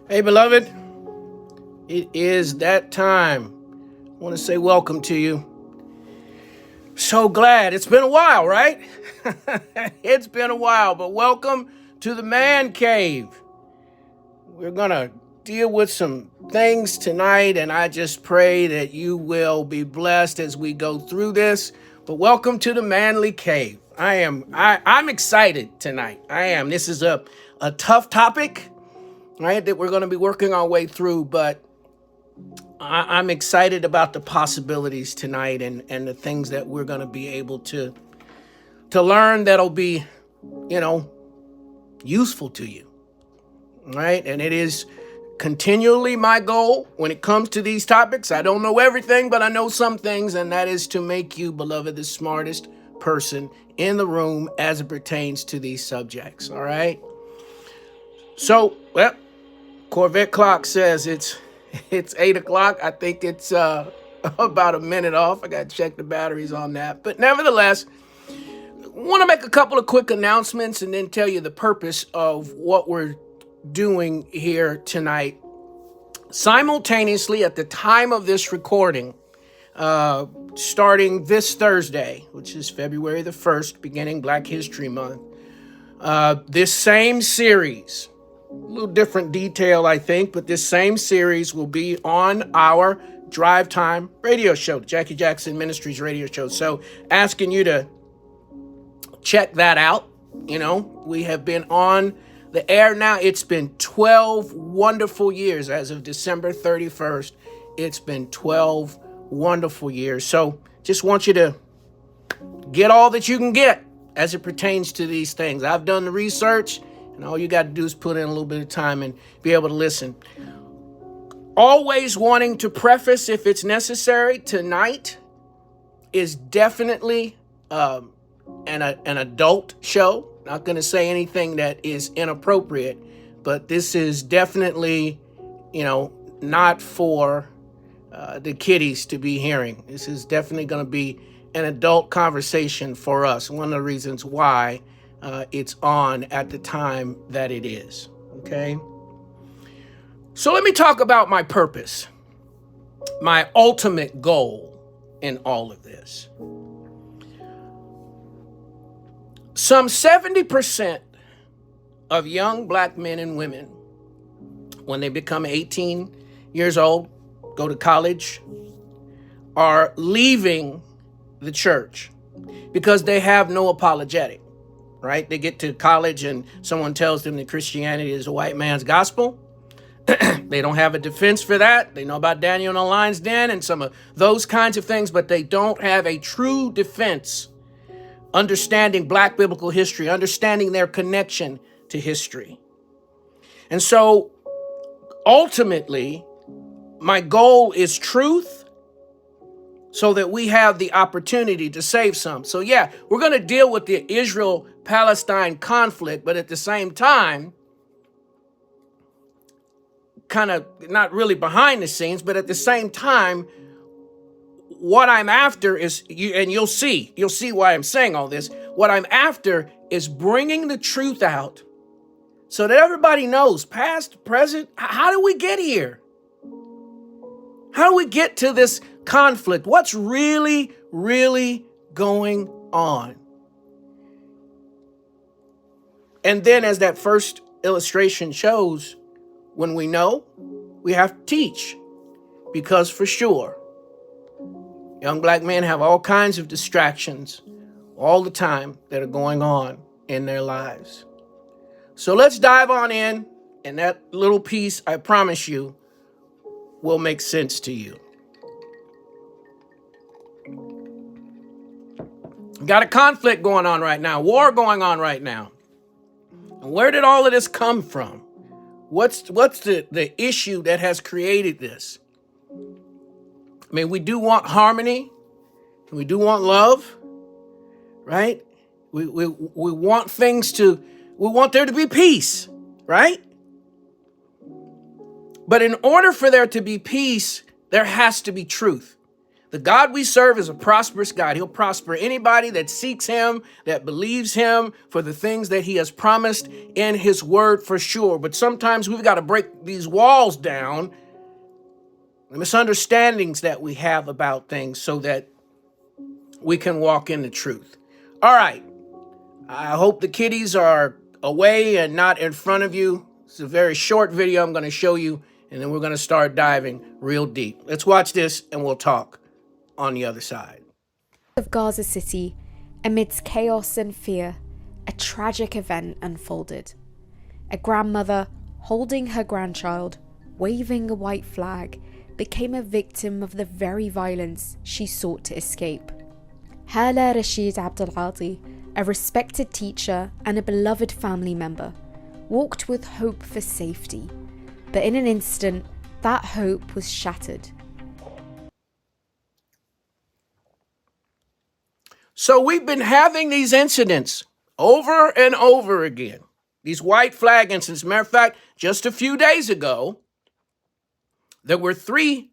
Hey, beloved, it is that time. I want to say welcome to you. So glad. It's been a while, right? It's been a while, but welcome to the Man Cave. We're going to deal with some things tonight, and I just pray that you will be blessed as we go through this. But welcome to the Manly Cave. I'm excited tonight. I am. This is a tough topic, right, that we're going to be working our way through, but I'm excited about the possibilities tonight and the things that we're going to be able to learn that'll be, useful to you, right? And it is continually my goal when it comes to these topics. I don't know everything, but I know some things, and that is to make you, beloved, the smartest person in the room as it pertains to these subjects, all right? So, Corvette clock says it's 8 o'clock. I think it's about a minute off. I got to check the batteries on that. But nevertheless, I want to make a couple of quick announcements and then tell you the purpose of what we're doing here tonight. Simultaneously, at the time of this recording, starting this Thursday, which is February the 1st, beginning Black History Month, this same series, a little different detail, I think, but this same series will be on our Drive Time radio show, the Jackie Jackson Ministries radio show. So asking you to check that out. We have been on the air now. It's been 12 wonderful years as of December 31st. It's been 12 wonderful years. So just want you to get all that you can get as it pertains to these things. I've done the research, and all you got to do is put in a little bit of time and be able to listen. Always wanting to preface, if it's necessary, tonight is definitely an adult show. Not going to say anything that is inappropriate, but this is definitely, not for the kiddies to be hearing. This is definitely going to be an adult conversation for us. One of the reasons why it's on at the time that it is, okay? So let me talk about my purpose, my ultimate goal in all of this. Some 70% of young Black men and women, when they become 18 years old, go to college, are leaving the church because they have no apologetic. Right? They get to college and someone tells them that Christianity is a white man's gospel. They don't have a defense for that. They know about Daniel in the lion's den and some of those kinds of things, but they don't have a true defense, understanding Black biblical history, understanding their connection to history. And so ultimately, my goal is truth, so that we have the opportunity to save some. So yeah, we're going to deal with the Israel-Palestine conflict, but at the same time, kind of not really behind the scenes, but at the same time, what I'm after is, and you'll see why I'm saying all this. What I'm after is bringing the truth out so that everybody knows, past, present, how do we get here? How do we get to this conflict? What's really, really going on? And then, as that first illustration shows, when we know, we have to teach. Because for sure, young Black men have all kinds of distractions all the time that are going on in their lives. So let's dive on in, and that little piece, I promise you, will make sense to you. Got a conflict going on right now, war going on right now. And where did all of this come from? What's the issue that has created this? I mean, we do want harmony, and we do want love, right? We want we want there to be peace, right? But in order for there to be peace, there has to be truth. The God we serve is a prosperous God. He'll prosper anybody that seeks him, that believes him for the things that he has promised in his word for sure. But sometimes we've got to break these walls down, the misunderstandings that we have about things so that we can walk in the truth. All right. I hope the kiddies are away and not in front of you. It's a very short video I'm going to show you, and then we're going to start diving real deep. Let's watch this and we'll talk on the other side. Of Gaza City, amidst chaos and fear, a tragic event unfolded. A grandmother holding her grandchild, waving a white flag, became a victim of the very violence she sought to escape. Hala Rashid Abdulhadi, a respected teacher and a beloved family member, walked with hope for safety. But in an instant, that hope was shattered. So we've been having these incidents over and over again. These white flag incidents. Matter of fact, just a few days ago, there were 3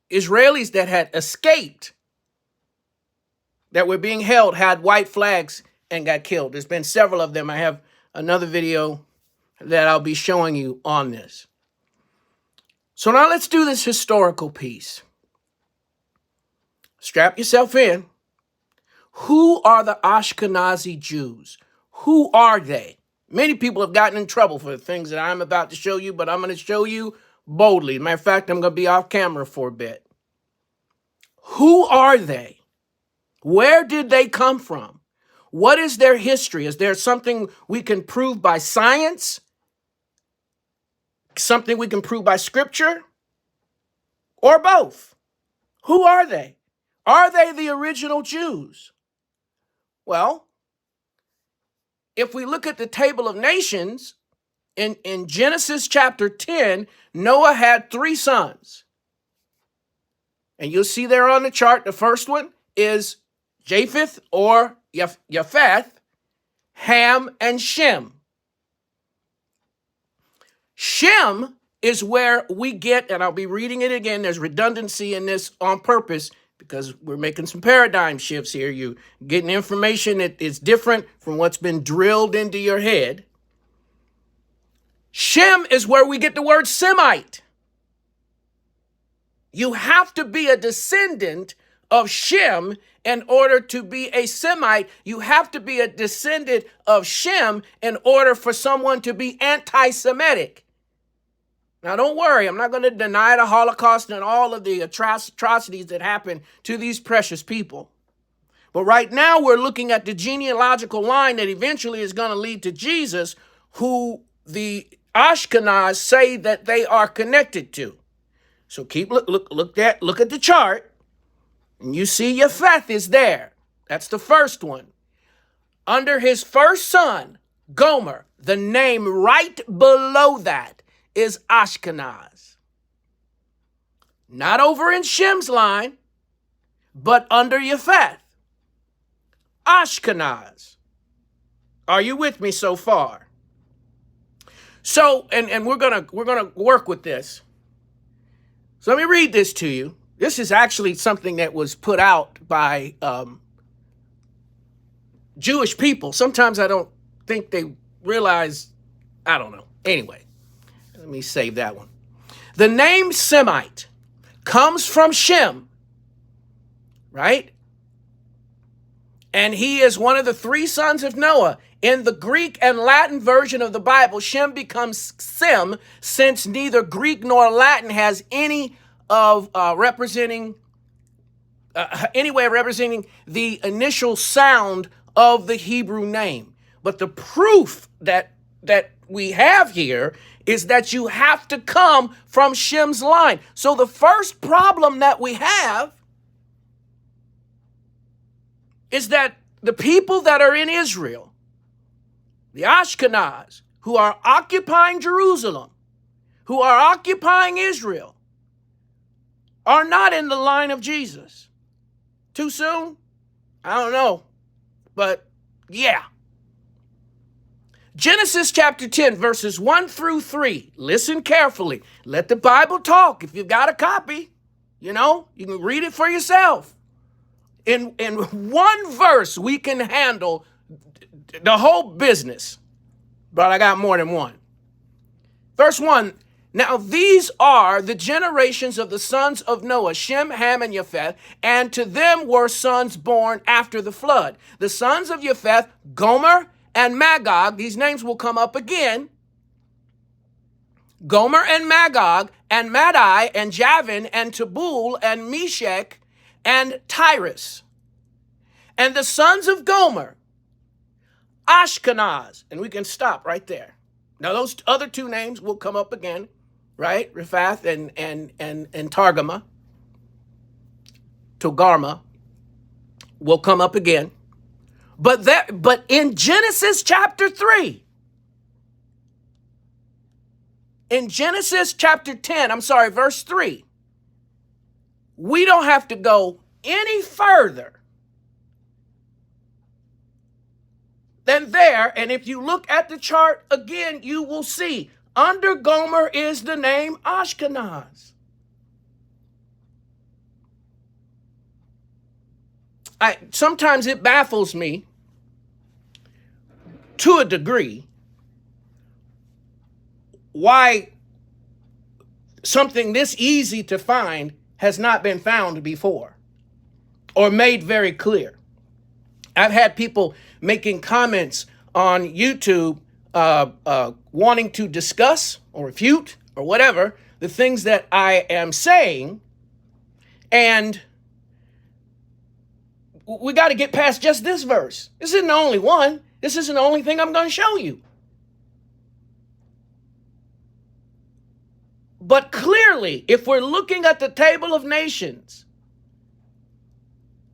Israelis that had escaped, that were being held, had white flags, and got killed. There's been several of them. I have another video that I'll be showing you on this. So now let's do this historical piece. Strap yourself in. Who are the Ashkenazi Jews? Who are they? Many people have gotten in trouble for the things that I'm about to show you, but I'm going to show you boldly. Matter of fact, I'm going to be off camera for a bit. Who are they? Where did they come from? What is their history? Is there something we can prove by science? Something we can prove by scripture? Or both? Who are they? Are they the original Jews? Well, if we look at the table of nations, in Genesis chapter 10, Noah had 3 sons. And you'll see there on the chart, the first one is Japheth or Japheth, Ham, and Shem. Shem is where we get, and I'll be reading it again, there's redundancy in this on purpose because we're making some paradigm shifts here. You're getting information that is different from what's been drilled into your head. Shem is where we get the word Semite. You have to be a descendant of Shem in order to be a Semite. You have to be a descendant of Shem in order for someone to be anti-Semitic. Now, don't worry. I'm not going to deny the Holocaust and all of the atrocities that happened to these precious people. But right now, we're looking at the genealogical line that eventually is going to lead to Jesus, who the Ashkenaz say that they are connected to. So look at the chart, and you see Japheth is there. That's the first one. Under his first son, Gomer, the name right below that is Ashkenaz. Not over in Shem's line, but under Japheth. Ashkenaz. Are you with me so far? So, and we're gonna work with this. So let me read this to you. This is actually something that was put out by Jewish people. Sometimes I don't think they realize, I don't know. Anyway, let me save that one. The name Semite comes from Shem, right? And he is one of the 3 sons of Noah. In the Greek and Latin version of the Bible, Shem becomes Sem, since neither Greek nor Latin has any of representing the initial sound of the Hebrew name. But the proof that we have here is that you have to come from Shem's line. So the first problem that we have is that the people that are in Israel, the Ashkenaz, who are occupying Jerusalem, who are occupying Israel, are not in the line of Jesus. Too soon? I don't know, but yeah. Genesis chapter 10, verses 1 through 3. Listen carefully. Let the Bible talk. If you've got a copy, you can read it for yourself. In one verse, we can handle the whole business, but I got more than one. Verse 1, now these are the generations of the sons of Noah, Shem, Ham, and Japheth, and to them were sons born after the flood. The sons of Japheth, Gomer and Magog, these names will come up again. Gomer and Magog, and Madai, and Javan, and Tabul, and Meshech, and Tyrus. And the sons of Gomer, Ashkenaz, and we can stop right there. Now those other two names will come up again, right? Japheth and Targama, Togarma will come up again. But in Genesis chapter 3, in Genesis chapter 10, verse 3, we don't have to go any further than there. And if you look at the chart again, you will see under Gomer is the name Ashkenaz. Sometimes it baffles me to a degree why something this easy to find has not been found before or made very clear. I've had people making comments on YouTube wanting to discuss or refute or whatever the things that I am saying, and we got to get past just this verse. This isn't the only one. This isn't the only thing I'm going to show you. But clearly, if we're looking at the table of nations,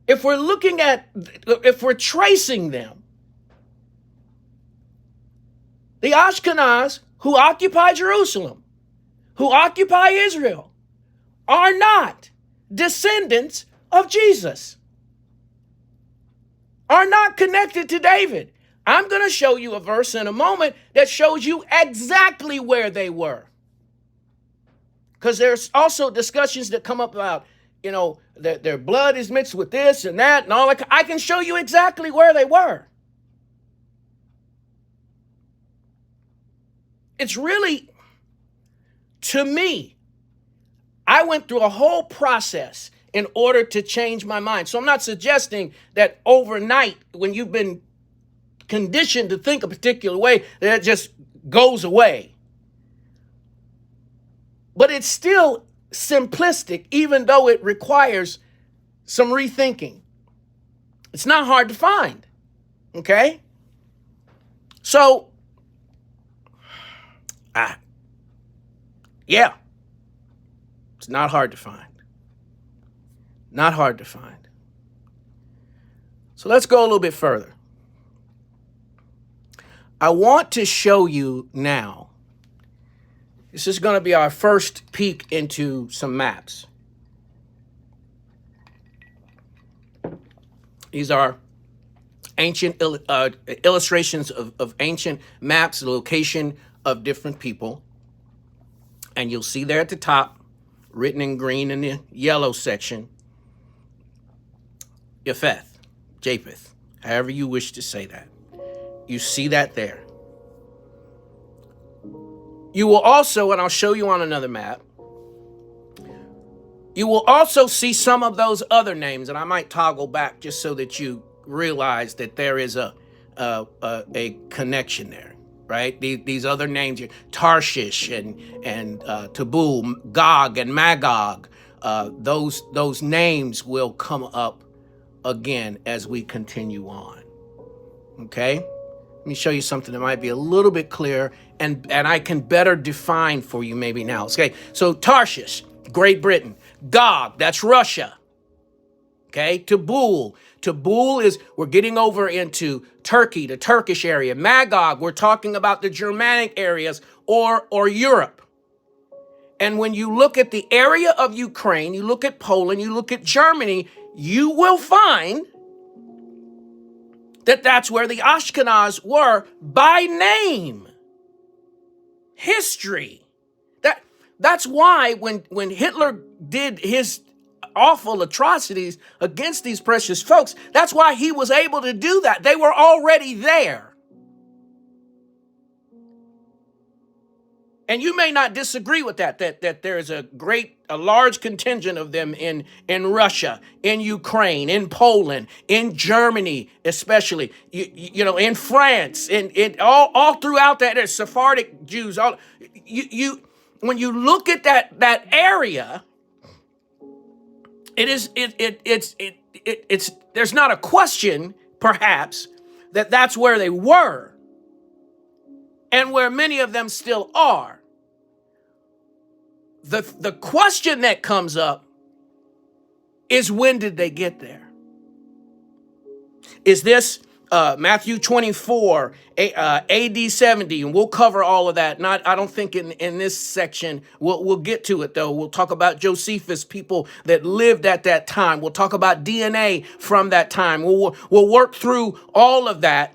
if we're tracing them, the Ashkenaz who occupy Jerusalem, who occupy Israel, are not descendants of Jesus, are not connected to David. I'm going to show you a verse in a moment that shows you exactly where they were. Because there's also discussions that come up about, that their blood is mixed with this and that and all that. I can show you exactly where they were. It's really, to me, I went through a whole process in order to change my mind. So I'm not suggesting that overnight, when you've been conditioned to think a particular way, that it just goes away. But it's still simplistic, even though it requires some rethinking. It's not hard to find, okay? So, yeah, it's not hard to find. Not hard to find. So let's go a little bit further. I want to show you now. This is going to be our first peek into some maps. These are ancient illustrations of ancient maps, the location of different people. And you'll see there at the top, written in green in the yellow section, Japheth, however you wish to say that. You see that there. You will also, and I'll show you on another map, you will also see some of those other names, and I might toggle back just so that you realize that there is a connection there, right? These other names, Tarshish and Tabul, Gog and Magog, those names will come up again as we continue on. Okay? Let me show you something that might be a little bit clearer and I can better define for you maybe now. Okay, so Tarshish, Great Britain. Gog, that's Russia. Okay, Tabul is, we're getting over into Turkey, the Turkish area. Magog, we're talking about the Germanic areas or Europe. And when you look at the area of Ukraine, you look at Poland, you look at Germany, you will find that that's where the Ashkenaz were by name. History. That's why when Hitler did his awful atrocities against these precious folks, that's why he was able to do that. They were already there. And you may not disagree with that there is a large contingent of them in Russia, in Ukraine, in Poland, in Germany, especially, in France, in all throughout that. There's Sephardic Jews. When you look at that area, it's there's not a question, perhaps, that's where they were. And where many of them still are. The question that comes up is, when did they get there? Is this Matthew 24, AD 70? And we'll cover all of that. I don't think in this section. We'll get to it, though. We'll talk about Josephus, people that lived at that time. We'll talk about DNA from that time. We'll work through all of that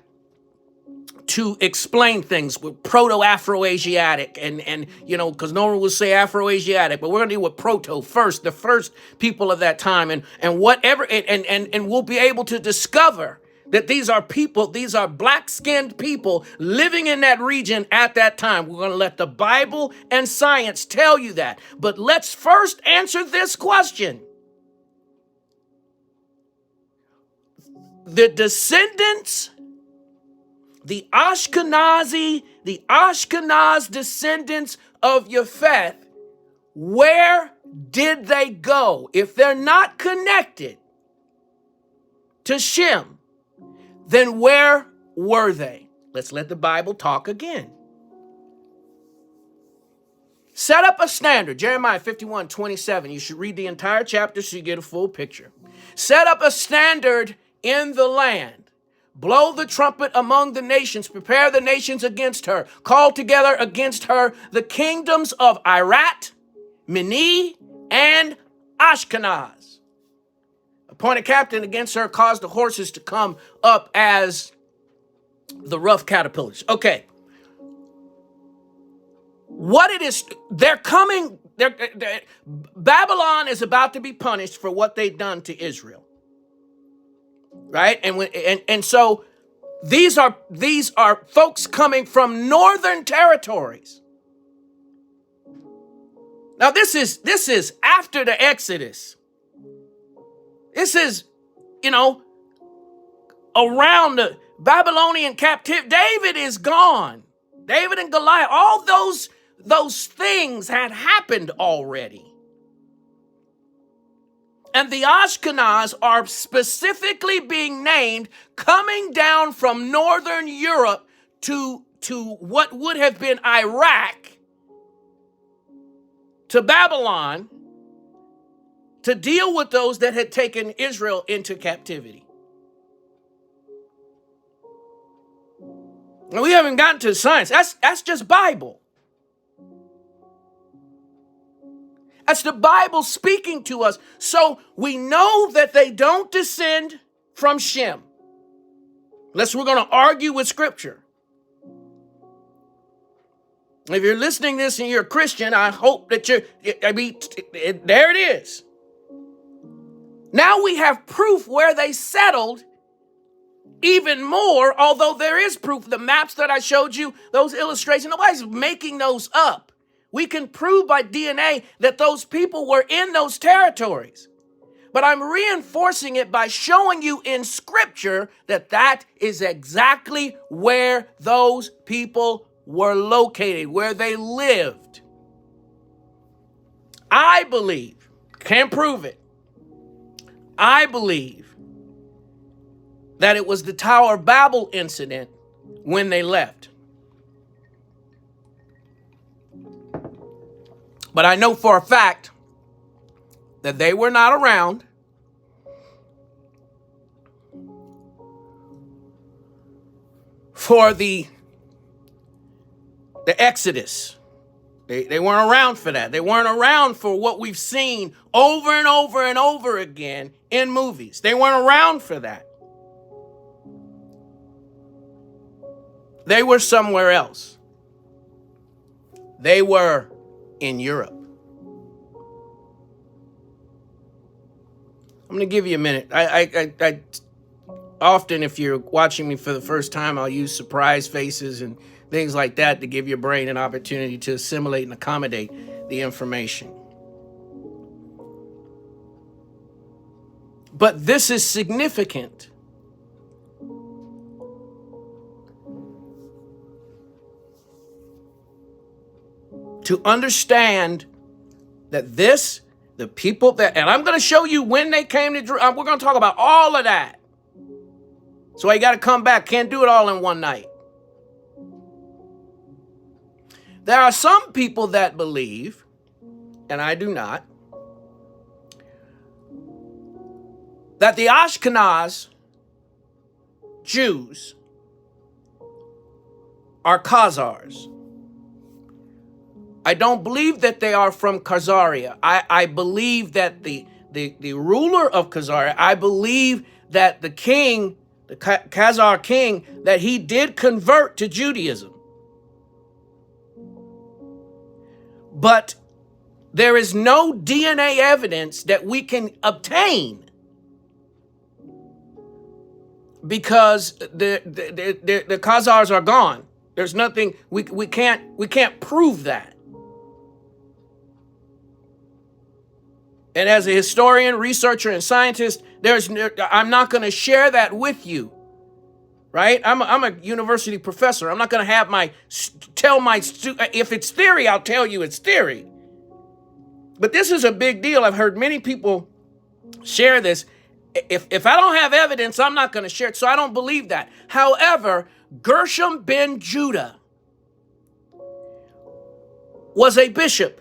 to explain things with Proto-Afro-Asiatic and because no one will say Afro-Asiatic, but we're going to deal with Proto first, the first people of that time, and whatever, and we'll be able to discover that these are people, these are black-skinned people living in that region at that time. We're going to let the Bible and science tell you that. But let's first answer this question. The descendants, the Ashkenazi descendants of Japheth, where did they go? If they're not connected to Shem, then where were they? Let's let the Bible talk again. Set up a standard. Jeremiah 51:27. You should read the entire chapter so you get a full picture. Set up a standard in the land. Blow the trumpet among the nations. Prepare the nations against her. Call together against her the kingdoms of Irat, Mini, and Ashkenaz. Appoint a captain against her. Cause the horses to come up as the rough caterpillars. Okay. What it is, they're coming. Babylon is about to be punished for what they've done to Israel. Right? And so these are folks coming from northern territories. Now this is after the Exodus. This is, around the Babylonian captivity. David is gone. David and Goliath, all those things had happened already. And the Ashkenaz are specifically being named, coming down from northern Europe to what would have been Iraq, to Babylon, to deal with those that had taken Israel into captivity. And we haven't gotten to science. That's just Bible. That's the Bible speaking to us. So we know that they don't descend from Shem. Unless we're going to argue with Scripture. If you're listening to this and you're a Christian, I hope that there it is. Now we have proof where they settled even more, although there is proof. The maps that I showed you, those illustrations, nobody's making those up. We can prove by DNA that those people were in those territories. But I'm reinforcing it by showing you in Scripture that is exactly where those people were located, where they lived. I believe, can't prove it, I believe that it was the Tower of Babel incident when they left. But I know for a fact that they were not around for the Exodus. They weren't around for that. They weren't around for what we've seen over and over and over again in movies. They weren't around for that. They were somewhere else. They were in Europe. I'm going to give you a minute. I often, if you're watching me for the first time, I'll use surprise faces and things like that to give your brain an opportunity to assimilate and accommodate the information. But this is significant. To understand that the people that, and I'm going to show you when they came to Jerusalem. We're going to talk about all of that. So you got to come back. Can't do it all in one night. There are some people that believe, and I do not, that the Ashkenazi Jews are Khazars. I don't believe that they are from Khazaria. I believe that the ruler of Khazaria, I believe that the king, the Khazar king, that he did convert to Judaism. But there is no DNA evidence that we can obtain because the Khazars are gone. There's nothing, we can't prove that. And as a historian, researcher, and scientist, I'm not going to share that with you, right? I'm a university professor. I'm not going to have if it's theory, I'll tell you it's theory. But this is a big deal. I've heard many people share this. If I don't have evidence, I'm not going to share it. So I don't believe that. However, Gershom ben Judah was a bishop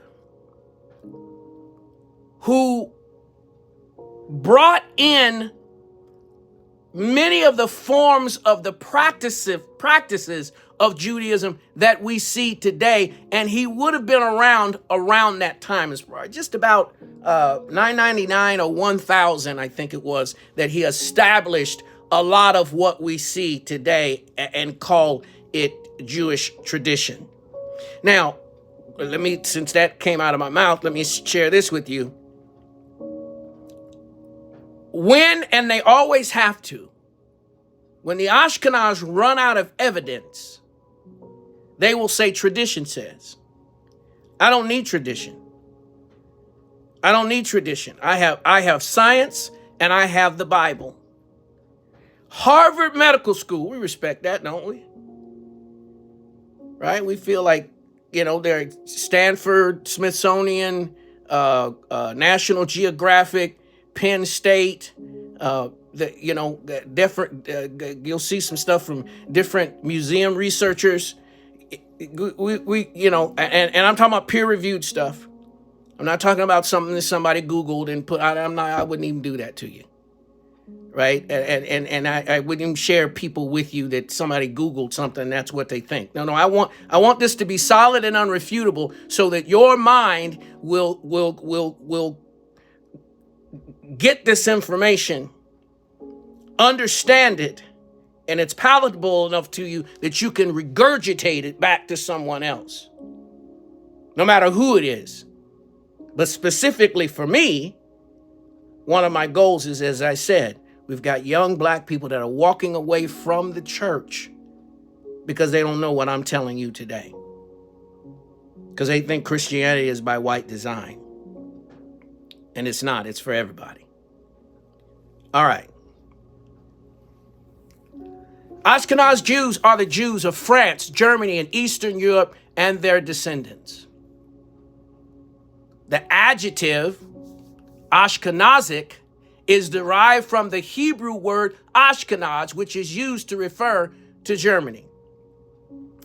who brought in many of the forms of the practices of Judaism that we see today, and he would have been around that time, as just about 999 or 1000, I think it was, that he established a lot of what we see today and call it Jewish tradition. Now, since that came out of my mouth, let me share this with you. And they always have to, when the Ashkenaz run out of evidence, they will say tradition says. I don't need tradition. I don't need tradition. I have science and I have the Bible. Harvard Medical School, we respect that, don't we? Right? We feel like, they're Stanford, Smithsonian, National Geographic, Penn State, different. You'll see some stuff from different museum researchers. And I'm talking about peer-reviewed stuff. I'm not talking about something that somebody Googled and put. I wouldn't even do that to you, right? And I wouldn't even share people with you that somebody Googled something. And that's what they think. No. I want this to be solid and unrefutable, so that your mind will get this information, understand it, and it's palatable enough to you that you can regurgitate it back to someone else, no matter who it is. But specifically for me, one of my goals is, as I said, we've got young black people that are walking away from the church because they don't know what I'm telling you today, because they think Christianity is by white design. And it's not. It's for everybody. All right. Ashkenazi Jews are the Jews of France, Germany, and Eastern Europe, and their descendants. The adjective Ashkenazic is derived from the Hebrew word Ashkenaz, which is used to refer to Germany.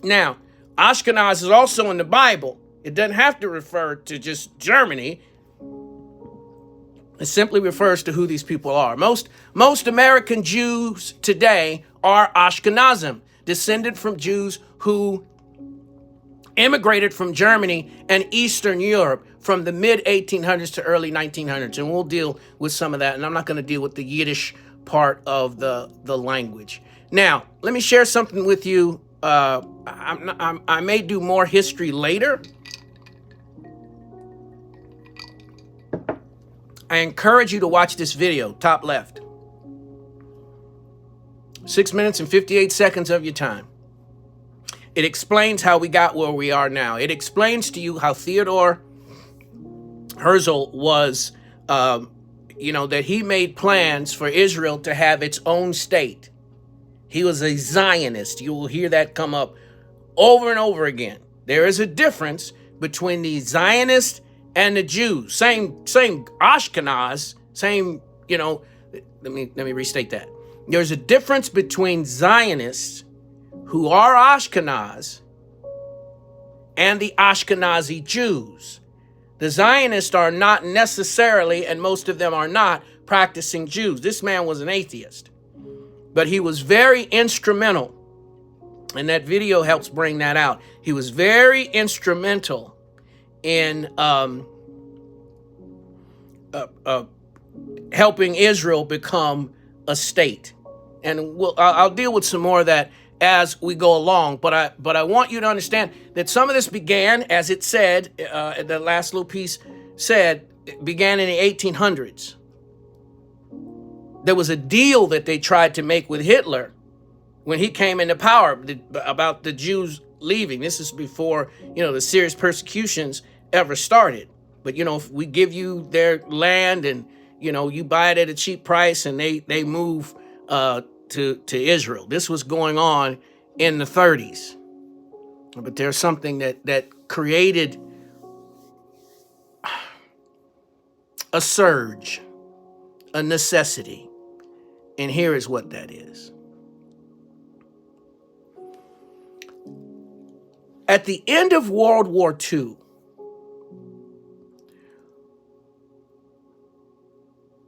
Now, Ashkenaz is also in the Bible. It doesn't have to refer to just Germany. It simply refers to who these people are. Most American Jews today are Ashkenazim, descended from Jews who immigrated from Germany and Eastern Europe from the mid-1800s to early 1900s. And we'll deal with some of that. And I'm not going to deal with the Yiddish part of the language. Now, let me share something with you I may do more history later. I encourage you to watch this video, top left. 6 minutes and 58 seconds of your time. It explains how we got where we are now. It explains to you how Theodore Herzl was, that he made plans for Israel to have its own state. He was a Zionist. You will hear that come up over and over again. There is a difference between the Zionists and the Jews. Same Ashkenaz, same, let me restate that. There's a difference between Zionists who are Ashkenaz and the Ashkenazi Jews. The Zionists are not necessarily, and most of them are not, practicing Jews. This man was an atheist, but he was very instrumental, and that video helps bring that out. He was very instrumental in helping Israel become a state. And I'll deal with some more of that as we go along. But I want you to understand that some of this began, as it said, the last little piece said, it began in the 1800s. There was a deal that they tried to make with Hitler when he came into power about the Jews leaving. This is before, the serious persecutions ever started. But, if we give you their land and, you buy it at a cheap price and they move to Israel. This was going on in the 30s. But there's something that created a surge, a necessity. And here is what that is. At the end of World War II,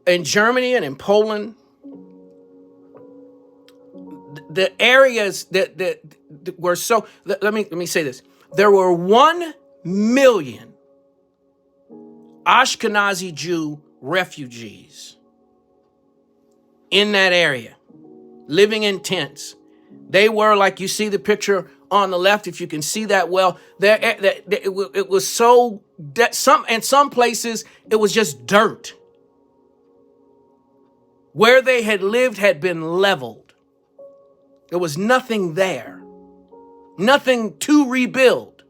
in Germany and in Poland, the areas that were so, let me say this. There were 1 million Ashkenazi Jew refugees in that area, living in tents. They were, like you see the picture on the left, if you can see that well, it was so, in some places, it was just dirt. Where they had lived had been leveled. There was nothing there, nothing to rebuild.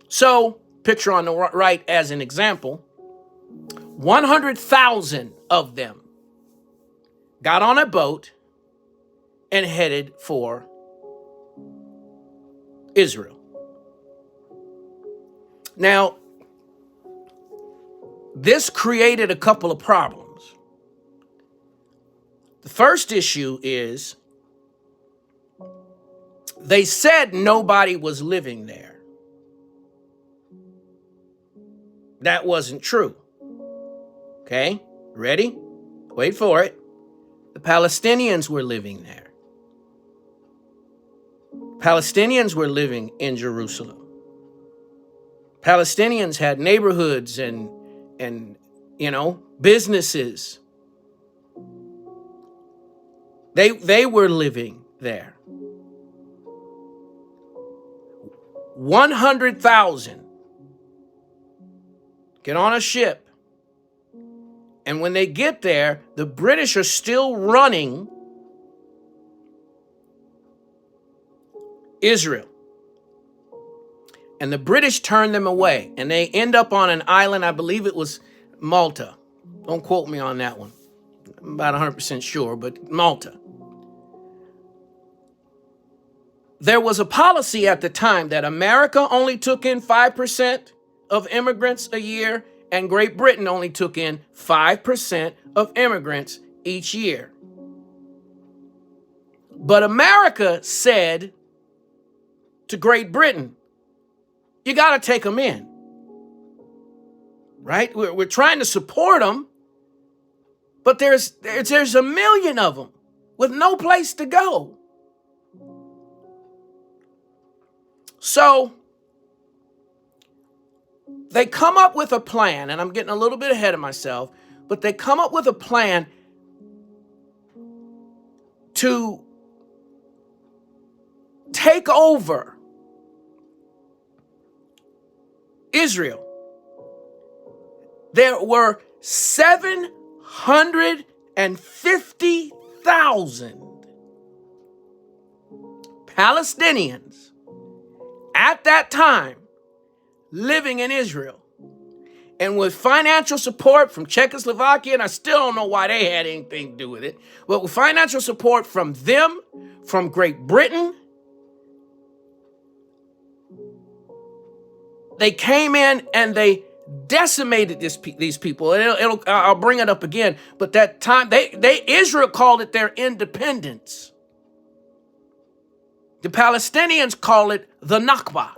So, picture on the right as an example, 100,000 of them got on a boat and headed for Israel. Now, this created a couple of problems. The first issue is they said nobody was living there. That wasn't true. Okay, ready? Wait for it. The Palestinians were living there. Palestinians were living in Jerusalem. Palestinians had neighborhoods and businesses. They were living there. 100,000 get on a ship. And when they get there, the British are still running Israel. And the British turn them away. And they end up on an island, I believe it was Malta. Don't quote me on that one. I'm about 100% sure, but Malta. There was a policy at the time that America only took in 5% of immigrants a year, and Great Britain only took in 5% of immigrants each year. But America said to Great Britain, you got to take them in, right? We're trying to support them, but there's 1 million of them with no place to go. So they come up with a plan, and I'm getting a little bit ahead of myself, but they come up with a plan to take over Israel, there were 750,000 Palestinians at that time living in Israel. And with financial support from Czechoslovakia, and I still don't know why they had anything to do with it, but with financial support from them, from Great Britain, they came in and they decimated these people. And I'll bring it up again, but that time, Israel called it their independence. The Palestinians call it the Nakba.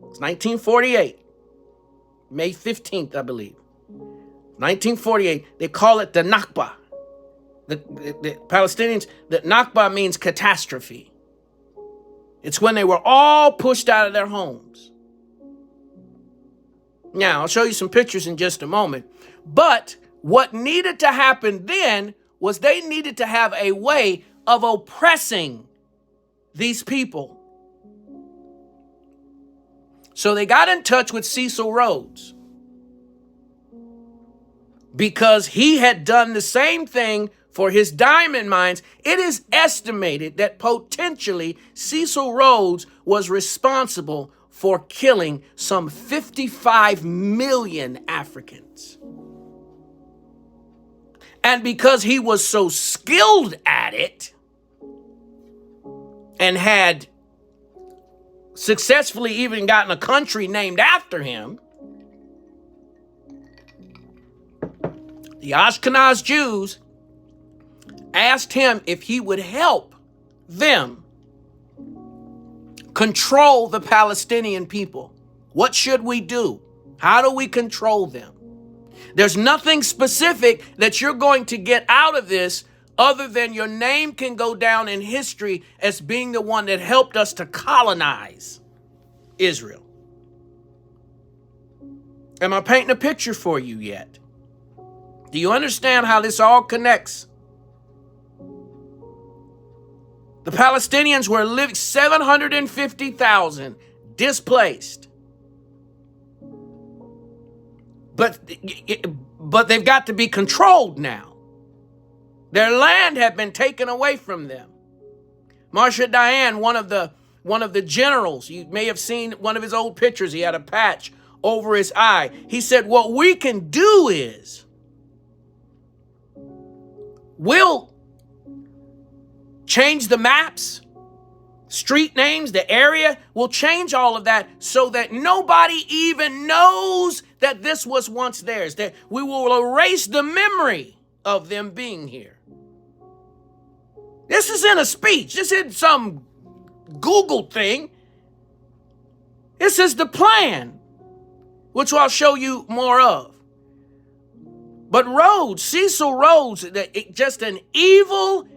It's 1948. May 15th, I believe. 1948, they call it the Nakba. The Palestinians, the Nakba means catastrophe. It's when they were all pushed out of their homes. Now, I'll show you some pictures in just a moment. But what needed to happen then was they needed to have a way of oppressing these people. So they got in touch with Cecil Rhodes because he had done the same thing for his diamond mines. It is estimated that potentially Cecil Rhodes was responsible for killing some 55 million Africans. And because he was so skilled at it and had successfully even gotten a country named after him, the Ashkenazi Jews asked him if he would help them control the Palestinian people. What should we do? How do we control them? There's nothing specific that you're going to get out of this other than your name can go down in history as being the one that helped us to colonize Israel. Am I painting a picture for you yet? Do you understand how this all connects? The Palestinians were living 750,000 displaced. But they've got to be controlled now. Their land had been taken away from them. Marsha Diane, one of the generals, you may have seen one of his old pictures. He had a patch over his eye. He said, what we can do is we'll change the maps, street names, the area. We'll change all of that so that nobody even knows that this was once theirs. That we will erase the memory of them being here. This is in a speech. This isn't some Google thing. This is the plan, which I'll show you more of. But Rhodes, Cecil Rhodes, just an evil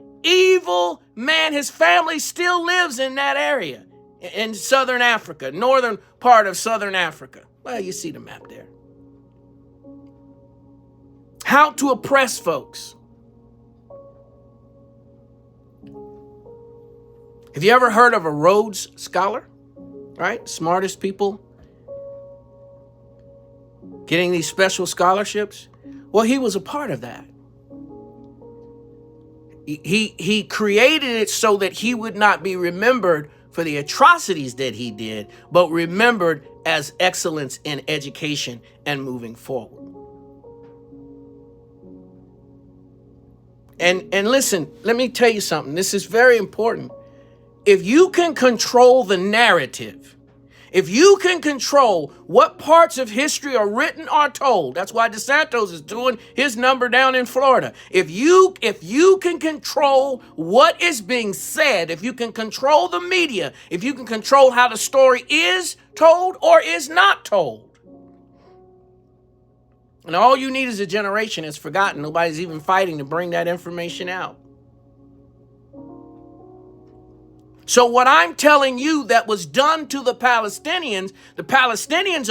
man. His family still lives in that area, in southern Africa, northern part of southern Africa. Well, you see the map there. How to oppress folks. Have you ever heard of a Rhodes Scholar? Right? Smartest people getting these special scholarships. Well, he was a part of that. He created it so that he would not be remembered for the atrocities that he did, but remembered as excellence in education and moving forward. And listen, let me tell you something. This is very important. If you can control the narrative, if you can control what parts of history are written or told, that's why DeSantis is doing his number down in Florida. If you can control what is being said, if you can control the media, if you can control how the story is told or is not told, and all you need is a generation that's forgotten. Nobody's even fighting to bring that information out. So what I'm telling you that was done to the Palestinians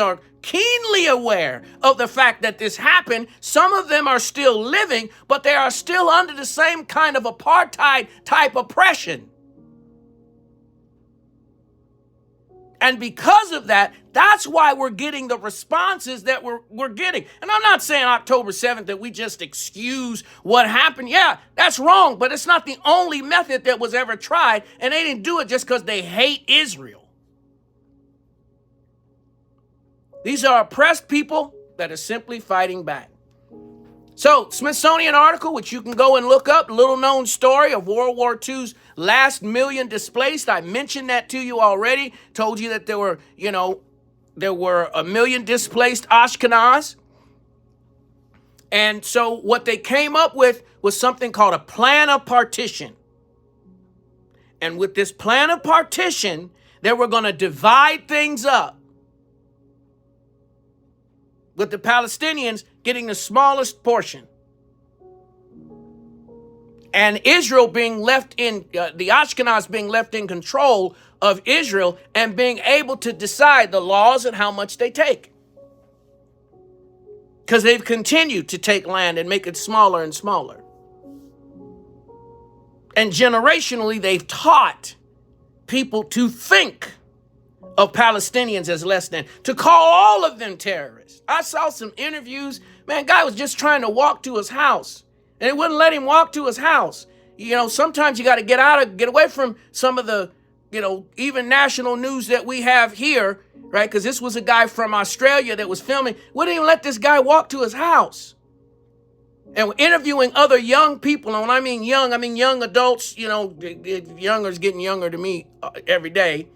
are keenly aware of the fact that this happened. Some of them are still living, but they are still under the same kind of apartheid type oppression. And because of that, that's why we're getting the responses that we're getting. And I'm not saying October 7th that we just excuse what happened. Yeah, that's wrong, but it's not the only method that was ever tried, and they didn't do it just because they hate Israel. These are oppressed people that are simply fighting back. So, Smithsonian article, which you can go and look up, little known story of World War II's last million displaced. I mentioned that to you already. Told you that there were a million displaced Ashkenaz. And so what they came up with was something called a plan of partition. And with this plan of partition, they were going to divide things up, with the Palestinians getting the smallest portion. And Israel being left in, the Ashkenaz being left in control of Israel and being able to decide the laws and how much they take. Because they've continued to take land and make it smaller and smaller. And generationally, they've taught people to think of Palestinians as less than, to call all of them terrorists. I saw some interviews. Man, guy was just trying to walk to his house, and it wouldn't let him walk to his house. Sometimes you got to get away from some of the, even national news that we have here, right? Because this was a guy from Australia that was filming. Wouldn't even let this guy walk to his house. And we're interviewing other young people. And when I mean young adults, younger's getting younger to me every day.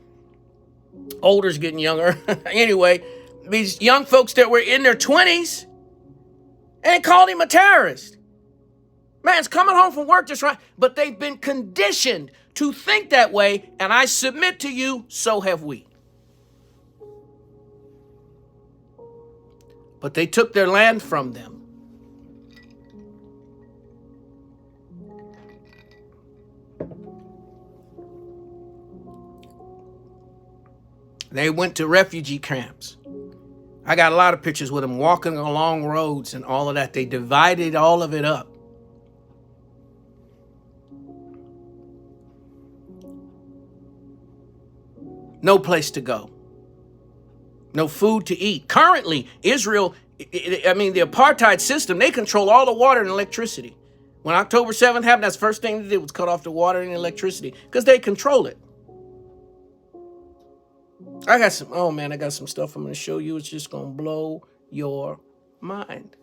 Older's getting younger. Anyway, these young folks that were in their 20s and called him a terrorist. Man's coming home from work just right. But they've been conditioned to think that way. And I submit to you, so have we. But they took their land from them. They went to refugee camps. I got a lot of pictures with them walking along roads and all of that. They divided all of it up. No place to go. No food to eat. Currently, Israel, the apartheid system, they control all the water and electricity. When October 7th happened, that's the first thing they did was cut off the water and electricity because they control it. I got some stuff I'm going to show you. It's just going to blow your mind.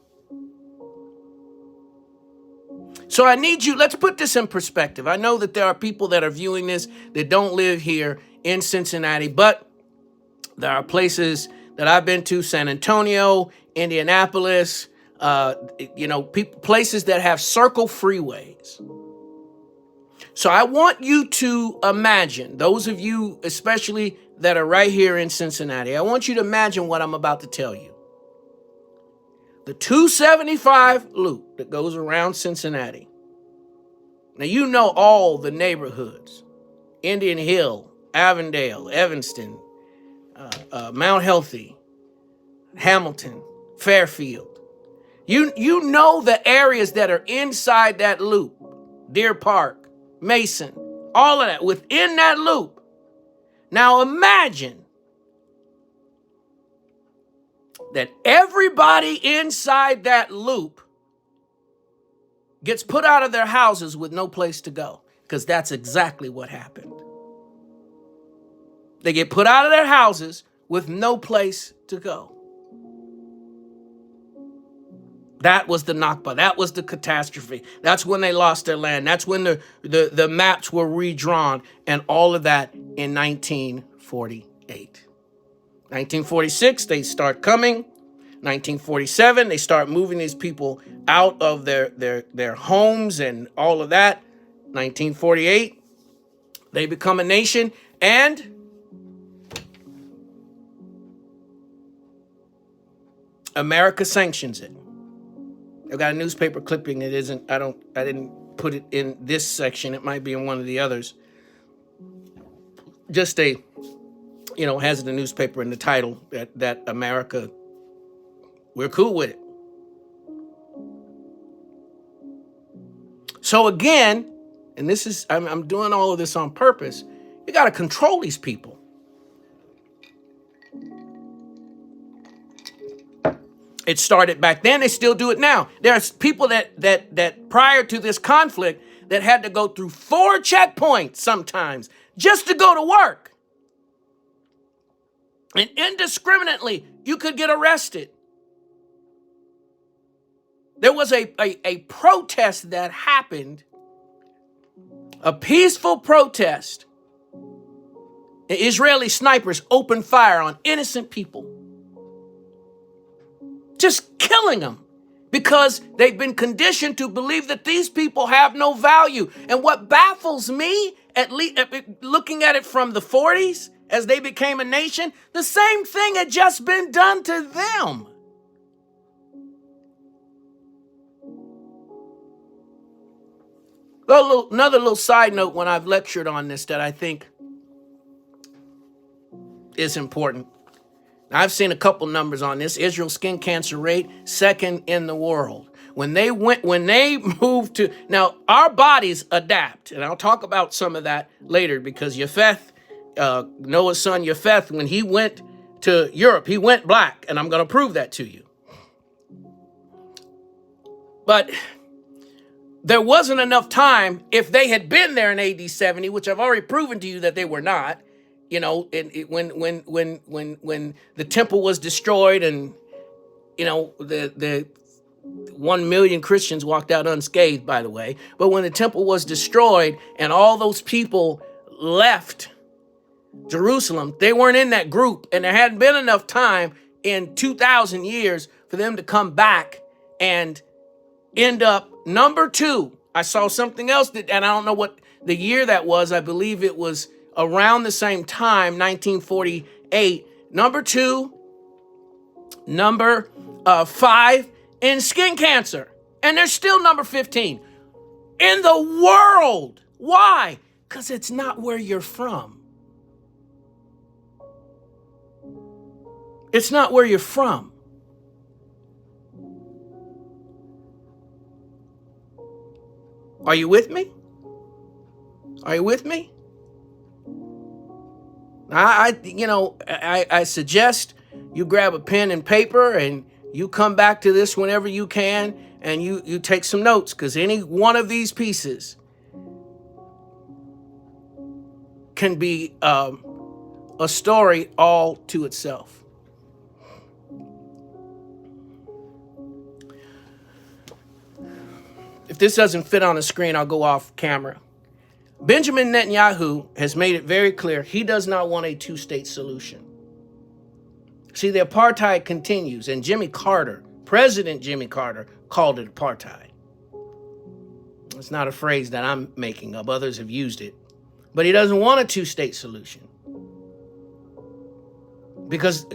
So I need you, let's put this in perspective. I know that there are people that are viewing this that don't live here in Cincinnati, but there are places that I've been to, San Antonio, Indianapolis, places that have circle freeways. So I want you to imagine, those of you especially that are right here in Cincinnati, I want you to imagine what I'm about to tell you. The 275 loop that goes around Cincinnati. Now you know all the neighborhoods. Indian Hill, Avondale, Evanston, Mount Healthy, Hamilton, Fairfield. You know the areas that are inside that loop. Deer Park, Mason, all of that within that loop. Now imagine that everybody inside that loop gets put out of their houses with no place to go, because that's exactly what happened. They get put out of their houses with no place to go. That was the Nakba. That was the catastrophe. That's when they lost their land. That's when the maps were redrawn and all of that in 1948. 1946, they start coming. 1947, they start moving these people out of their homes and all of that. 1948, they become a nation, and America sanctions it. I've got a newspaper clipping. It isn't, I didn't put it in this section. It might be in one of the others. Just has the newspaper in the title that America, we're cool with it. So again, and this is, I'm doing all of this on purpose. You got to control these people. It started back then. They still do it now. There's people that prior to this conflict that had to go through 4 checkpoints sometimes just to go to work. And indiscriminately, you could get arrested. There was a protest that happened, a peaceful protest. Israeli snipers opened fire on innocent people, just killing them because they've been conditioned to believe that these people have no value. And what baffles me, at least looking at it from the 40s as they became a nation, the same thing had just been done to them. Another little side note when I've lectured on this that I think is important. Now, I've seen a couple numbers on this. Israel's skin cancer rate, second in the world. When they moved to, now our bodies adapt, and I'll talk about some of that later because Japheth, Noah's son Japheth, when he went to Europe, he went black, and I'm going to prove that to you. But there wasn't enough time. If they had been there in AD 70, which I've already proven to you that they were not, you know, when the temple was destroyed and, you know, the 1 million Christians walked out unscathed, by the way. But when the temple was destroyed and all those people left Jerusalem, they weren't in that group. And there hadn't been enough time in 2,000 years for them to come back and end up number 2. I saw something else and I don't know what the year that was. I believe it was around the same time, 1948. Number 2, number 5 in skin cancer. And they're still number 15 in the world. Why? Because it's not where you're from. It's not where you're from. Are you with me? Are you with me? I suggest you grab a pen and paper and you come back to this whenever you can and you take some notes, because any one of these pieces can be a story all to itself. If this doesn't fit on the screen, I'll go off camera. Benjamin Netanyahu has made it very clear he does not want a 2-state solution. See, the apartheid continues, and President Jimmy Carter, called it apartheid. It's not a phrase that I'm making up. Others have used it. But he doesn't want a 2-state solution. Because,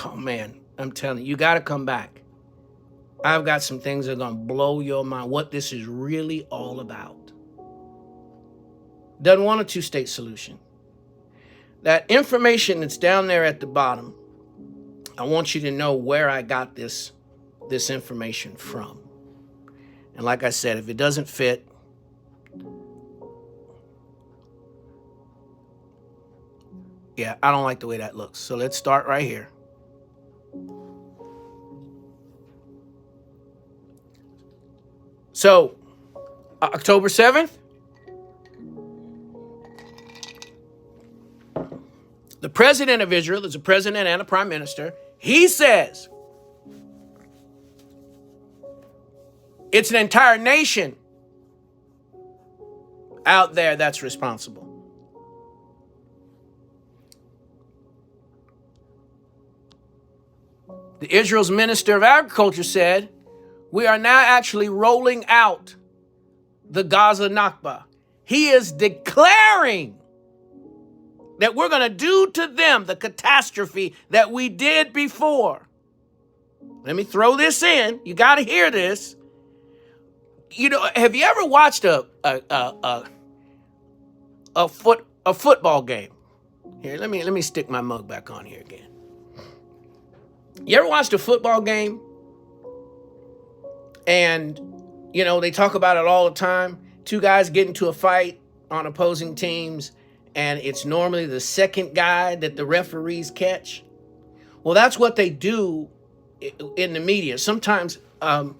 oh man, I'm telling you, got to come back. I've got some things that are going to blow your mind, what this is really all about. Doesn't want a 2-state solution. That information that's down there at the bottom, I want you to know where I got this information from. And like I said, if it doesn't fit, yeah, I don't like the way that looks. So let's start right here. So, October 7th, the president of Israel, there's a president and a prime minister, he says it's an entire nation out there that's responsible. The Israel's minister of agriculture said, we are now actually rolling out the Gaza Nakba. He is declaring that we're going to do to them the catastrophe that we did before. Let me throw this in. You got to hear this. You know, have you ever watched a football game? Here, let me stick my mug back on here again. You ever watched a football game? And, you know, they talk about it all the time. 2 guys get into a fight on opposing teams, and it's normally the second guy that the referees catch. Well, that's what they do in the media. Sometimes I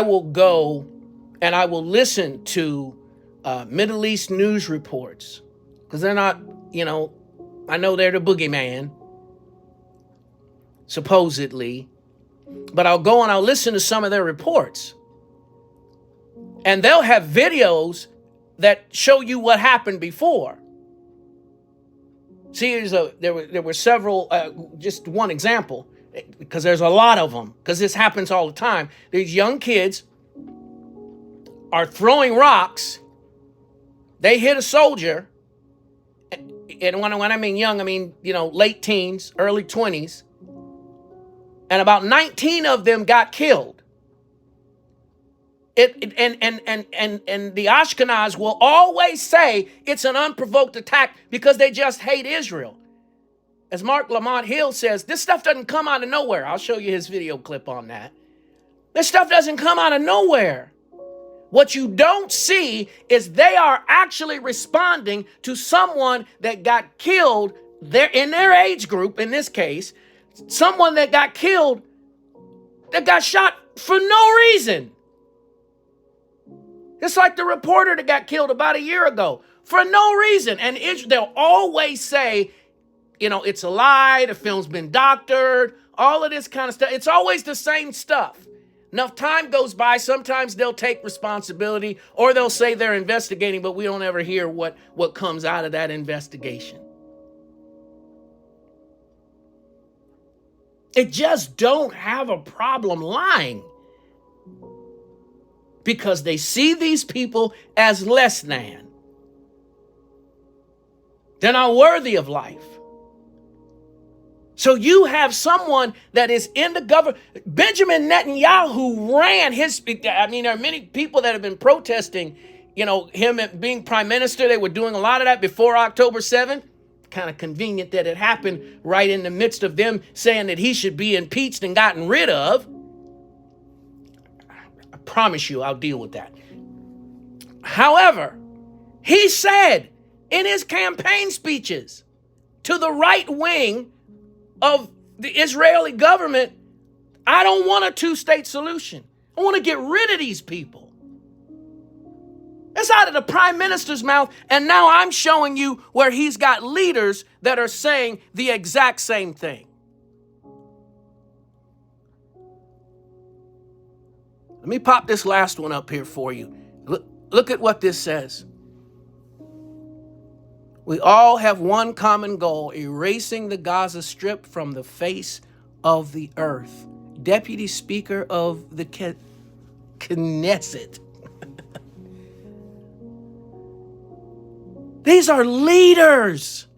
will go and I will listen to Middle East news reports because they're not, I know they're the boogeyman, supposedly, but I'll go and I'll listen to some of their reports. And they'll have videos that show you what happened before. See, there were several, just one example, because there's a lot of them, because this happens all the time. These young kids are throwing rocks. They hit a soldier. And when I mean young, I mean, late teens, early 20s. And about 19 of them got killed. And the Ashkenaz will always say it's an unprovoked attack because they just hate Israel. As Mark Lamont Hill says, this stuff doesn't come out of nowhere. I'll show you his video clip on that. This stuff doesn't come out of nowhere. What you don't see is they are actually responding to someone that got killed in their age group, in this case, someone that got killed, that got shot for no reason. It's like the reporter that got killed about a year ago for no reason. And they'll always say, it's a lie, the film's been doctored, all of this kind of stuff. It's always the same stuff. Enough time goes by, sometimes they'll take responsibility or they'll say they're investigating, but we don't ever hear what comes out of that investigation. It just don't have a problem lying. Because they see these people as less than. They're not worthy of life. So you have someone that is in the government. Benjamin Netanyahu ran there are many people that have been protesting, him being prime minister. They were doing a lot of that before October 7th. Kind of convenient that it happened right in the midst of them saying that he should be impeached and gotten rid of. Promise you I'll deal with that. However, he said in his campaign speeches to the right wing of the Israeli government, I don't want a two-state solution. I want to get rid of these people. That's out of the prime minister's mouth, and now I'm showing you where he's got leaders that are saying the exact same thing. Let me pop this last one up here for you. Look at what this says. We all have one common goal, erasing the Gaza Strip from the face of the earth. Deputy Speaker of the Knesset. These are leaders.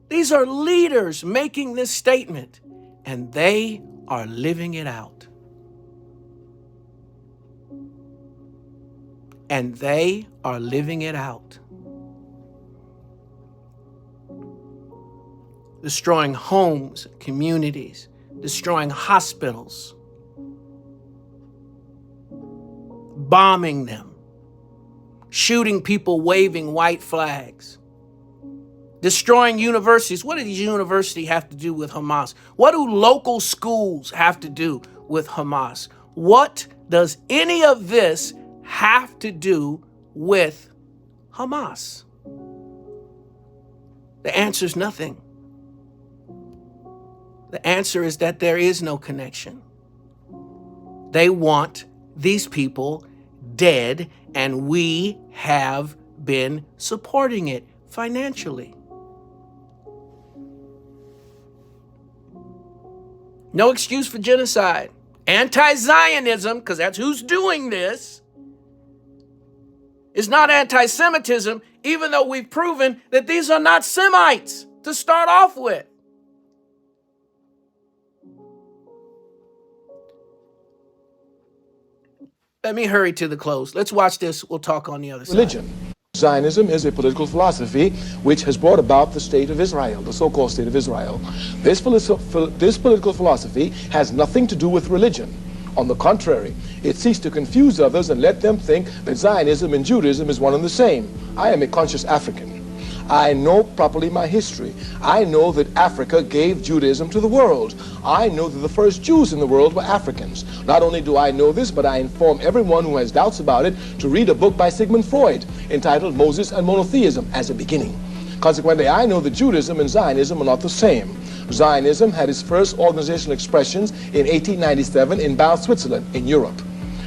These are leaders making this statement, and they are living it out. And they are living it out. Destroying homes, communities, destroying hospitals, bombing them, shooting people waving white flags, destroying universities. What do these universities have to do with Hamas? What do local schools have to do with Hamas? What does any of this have to do with Hamas? The answer is nothing. The answer is that there is no connection. They want these people dead, and we have been supporting it financially. No excuse for genocide. Anti-Zionism, because that's who's doing this, is not anti-Semitism, even though we've proven that these are not Semites to start off with. Let me hurry to the close. Let's watch this. We'll talk on the other side. Religion. Zionism is a political philosophy which has brought about the state of Israel, the so-called state of Israel. This political philosophy has nothing to do with religion. On the contrary, it seeks to confuse others and let them think that Zionism and Judaism is one and the same. I am a conscious African. I know properly my history. I know that Africa gave Judaism to the world. I know that the first Jews in the world were Africans. Not only do I know this, but I inform everyone who has doubts about it to read a book by Sigmund Freud entitled Moses and Monotheism as a Beginning. Consequently, I know that Judaism and Zionism are not the same. Zionism had its first organizational expressions in 1897 in Basel, Switzerland, in Europe.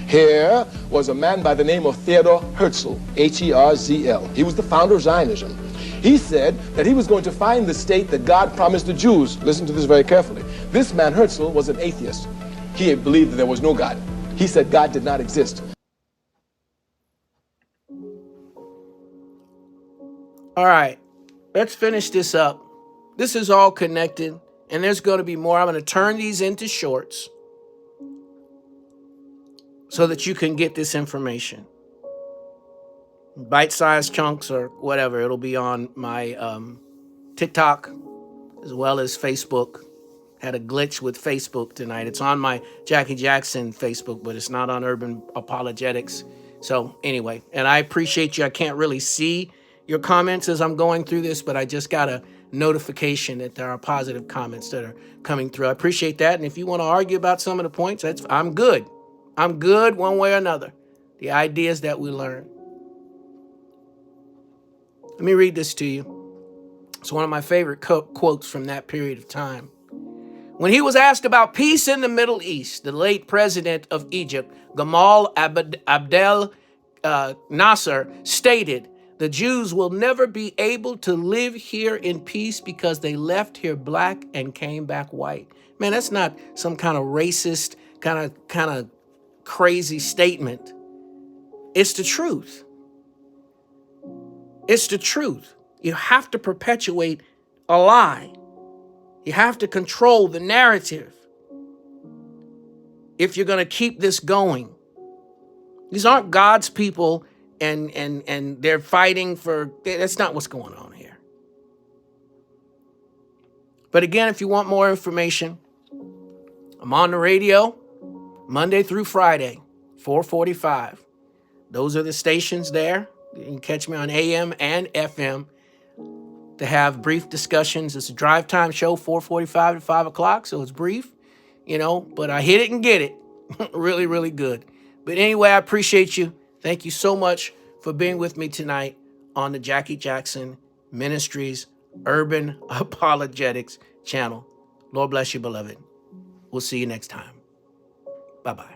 Here was a man by the name of Theodor Herzl, H-E-R-Z-L. He was the founder of Zionism. He said that he was going to find the state that God promised the Jews. Listen to this very carefully. This man, Herzl, was an atheist. He believed that there was no God. He said God did not exist. All right, let's finish this up. This is all connected, and there's going to be more. I'm going to turn these into shorts so that you can get this information. Bite-sized chunks or whatever. It'll be on my TikTok as well as Facebook. Had a glitch with Facebook tonight. It's on my Jackie Jackson Facebook, but it's not on Urban Apologetics. So anyway, and I appreciate you. I can't really see your comments as I'm going through this, but I just got a notification that there are positive comments that are coming through. I appreciate that. And if you want to argue about some of the points, I'm good. I'm good one way or another. The ideas that we learn. Let me read this to you. It's one of my favorite quotes from that period of time. When he was asked about peace in the Middle East, the late president of Egypt, Gamal Abdel Nasser, stated, "The Jews will never be able to live here in peace because they left here black and came back white." Man, that's not some kind of racist, kind of crazy statement. It's the truth. It's the truth. You have to perpetuate a lie. You have to control the narrative if you're going to keep this going. These aren't God's people and they're fighting for, that's not what's going on here. But again, if you want more information, I'm on the radio Monday through Friday, 4:45. Those are the stations there. You can catch me on AM and FM to have brief discussions. It's a drive time show, 4:45 to 5 o'clock, so it's brief, but I hit it and get it. Really, really good. But anyway, I appreciate you. Thank you so much for being with me tonight on the Jackie Jackson Ministries Urban Apologetics channel. Lord bless you, beloved. We'll see you next time. Bye-bye.